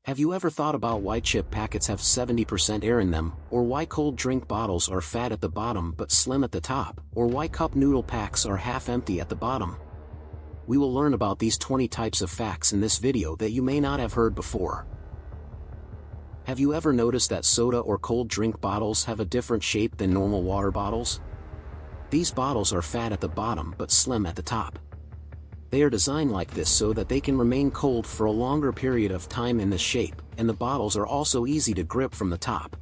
Have you ever thought about why chip packets have 70% air in them, or why cold drink bottles are fat at the bottom but slim at the top, or why cup noodle packs are half empty at the bottom? We will learn about these 20 types of facts in this video that you may not have heard before. Have you ever noticed that soda or cold drink bottles have a different shape than normal water bottles? These bottles are fat at the bottom but slim at the top. They are designed like this so that they can remain cold for a longer period of time in this shape, and the bottles are also easy to grip from the top.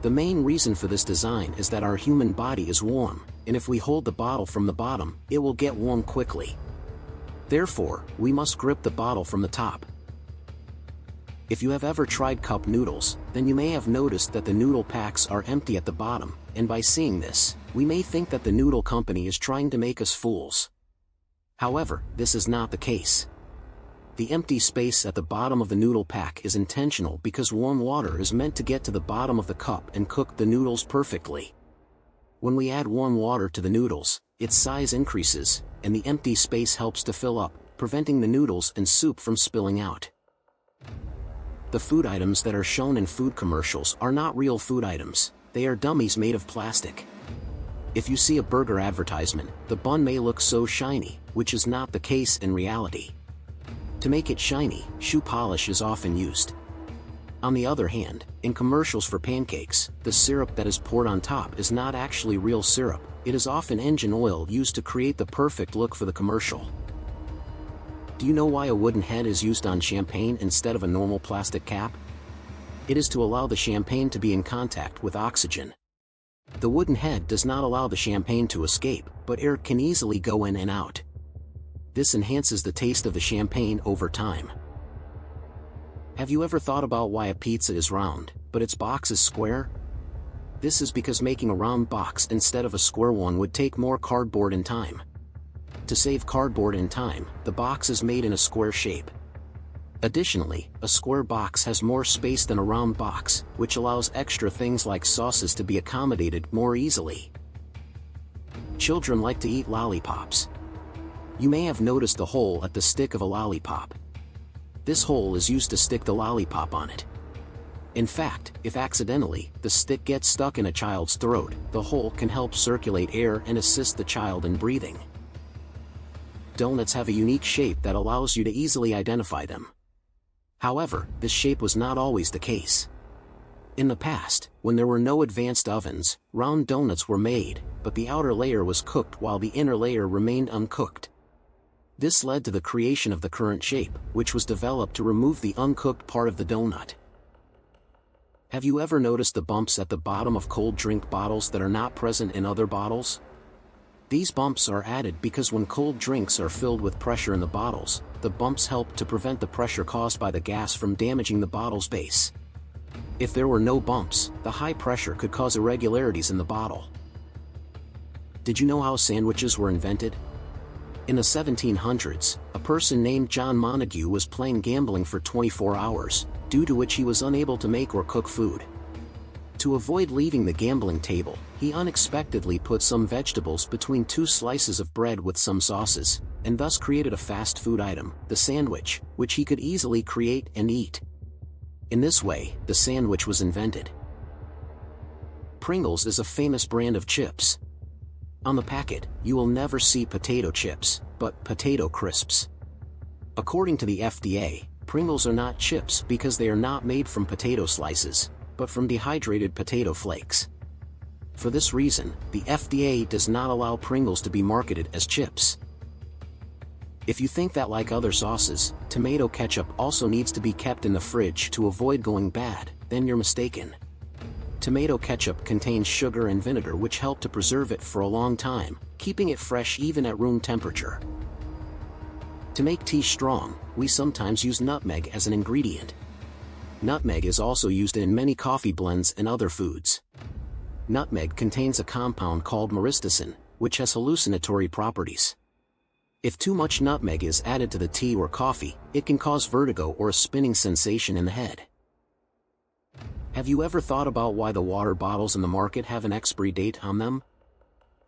The main reason for this design is that our human body is warm, and if we hold the bottle from the bottom, it will get warm quickly. Therefore, we must grip the bottle from the top. If you have ever tried cup noodles, then you may have noticed that the noodle packs are empty at the bottom, and by seeing this, we may think that the noodle company is trying to make us fools. However, this is not the case. The empty space at the bottom of the noodle pack is intentional because warm water is meant to get to the bottom of the cup and cook the noodles perfectly. When we add warm water to the noodles, its size increases, and the empty space helps to fill up, preventing the noodles and soup from spilling out. The food items that are shown in food commercials are not real food items, they are dummies made of plastic. If you see a burger advertisement, the bun may look so shiny, which is not the case in reality. To make it shiny, shoe polish is often used. On the other hand, in commercials for pancakes, the syrup that is poured on top is not actually real syrup, it is often engine oil used to create the perfect look for the commercial. Do you know why a wooden head is used on champagne instead of a normal plastic cap? It is to allow the champagne to be in contact with oxygen. The wooden head does not allow the champagne to escape, but air can easily go in and out. This enhances the taste of the champagne over time. Have you ever thought about why a pizza is round, but its box is square? This is because making a round box instead of a square one would take more cardboard and time. To save cardboard and time, the box is made in a square shape. Additionally, a square box has more space than a round box, which allows extra things like sauces to be accommodated more easily. Children like to eat lollipops. You may have noticed the hole at the stick of a lollipop. This hole is used to stick the lollipop on it. In fact, if accidentally, the stick gets stuck in a child's throat, the hole can help circulate air and assist the child in breathing. Donuts have a unique shape that allows you to easily identify them. However, this shape was not always the case. In the past, when there were no advanced ovens, round donuts were made, but the outer layer was cooked while the inner layer remained uncooked. This led to the creation of the current shape, which was developed to remove the uncooked part of the donut. Have you ever noticed the bumps at the bottom of cold drink bottles that are not present in other bottles? These bumps are added because when cold drinks are filled with pressure in the bottles, the bumps help to prevent the pressure caused by the gas from damaging the bottle's base. If there were no bumps, the high pressure could cause irregularities in the bottle. Did you know how sandwiches were invented? In the 1700s, a person named John Montague was playing gambling for 24 hours, due to which he was unable to make or cook food. To avoid leaving the gambling table, he unexpectedly put some vegetables between two slices of bread with some sauces, and thus created a fast food item, the sandwich, which he could easily create and eat. In this way, the sandwich was invented. Pringles is a famous brand of chips. On the packet, you will never see potato chips, but potato crisps. According to the FDA, Pringles are not chips because they are not made from potato slices, but from dehydrated potato flakes. For this reason, the FDA does not allow Pringles to be marketed as chips. If you think that like other sauces, tomato ketchup also needs to be kept in the fridge to avoid going bad, then you're mistaken. Tomato ketchup contains sugar and vinegar which help to preserve it for a long time, keeping it fresh even at room temperature. To make tea strong, we sometimes use nutmeg as an ingredient. Nutmeg is also used in many coffee blends and other foods. Nutmeg contains a compound called myristicin, which has hallucinatory properties. If too much nutmeg is added to the tea or coffee, it can cause vertigo or a spinning sensation in the head. Have you ever thought about why the water bottles in the market have an expiry date on them?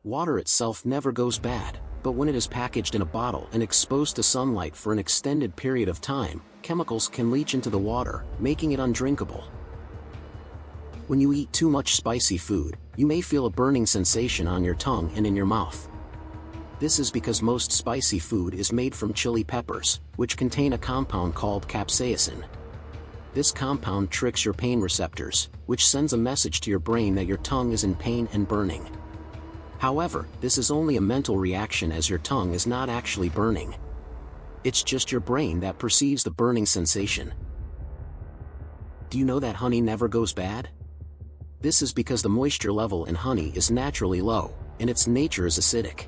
Water itself never goes bad, But when it is packaged in a bottle and exposed to sunlight for an extended period of time, chemicals can leach into the water, making it undrinkable. When you eat too much spicy food, you may feel a burning sensation on your tongue and in your mouth. This is because most spicy food is made from chili peppers, which contain a compound called capsaicin. This compound tricks your pain receptors, which sends a message to your brain that your tongue is in pain and burning. However, this is only a mental reaction, as your tongue is not actually burning. It's just your brain that perceives the burning sensation. Do you know that honey never goes bad? This is because the moisture level in honey is naturally low, and its nature is acidic.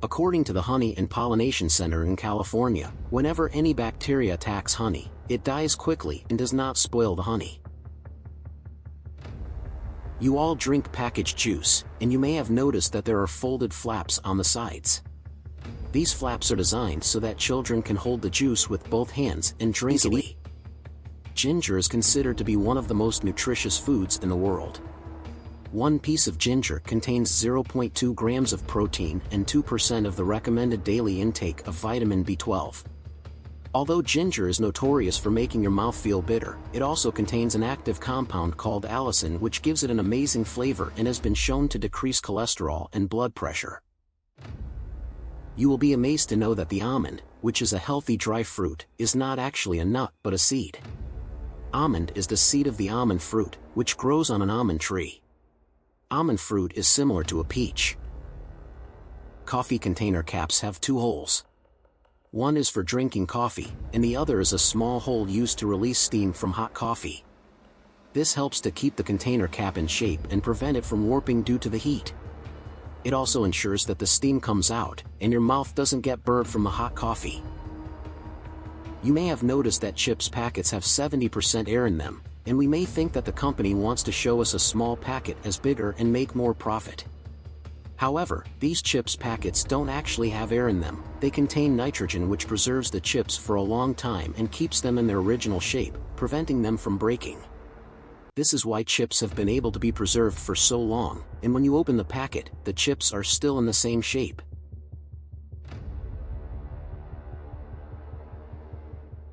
According to the Honey and Pollination Center in California, whenever any bacteria attacks honey, it dies quickly and does not spoil the honey. You all drink packaged juice, and you may have noticed that there are folded flaps on the sides. These flaps are designed so that children can hold the juice with both hands and drink easily. Ginger is considered to be one of the most nutritious foods in the world. One piece of ginger contains 0.2 grams of protein and 2% of the recommended daily intake of vitamin B12. Although ginger is notorious for making your mouth feel bitter, it also contains an active compound called allicin, which gives it an amazing flavor and has been shown to decrease cholesterol and blood pressure. You will be amazed to know that the almond, which is a healthy dry fruit, is not actually a nut but a seed. Almond is the seed of the almond fruit, which grows on an almond tree. Almond fruit is similar to a peach. Coffee container caps have two holes. One is for drinking coffee, and the other is a small hole used to release steam from hot coffee. This helps to keep the container cap in shape and prevent it from warping due to the heat. It also ensures that the steam comes out, and your mouth doesn't get burnt from the hot coffee. You may have noticed that chips packets have 70% air in them, and we may think that the company wants to show us a small packet as bigger and make more profit. However, these chips packets don't actually have air in them. They contain nitrogen, which preserves the chips for a long time and keeps them in their original shape, preventing them from breaking. This is why chips have been able to be preserved for so long, and when you open the packet, the chips are still in the same shape.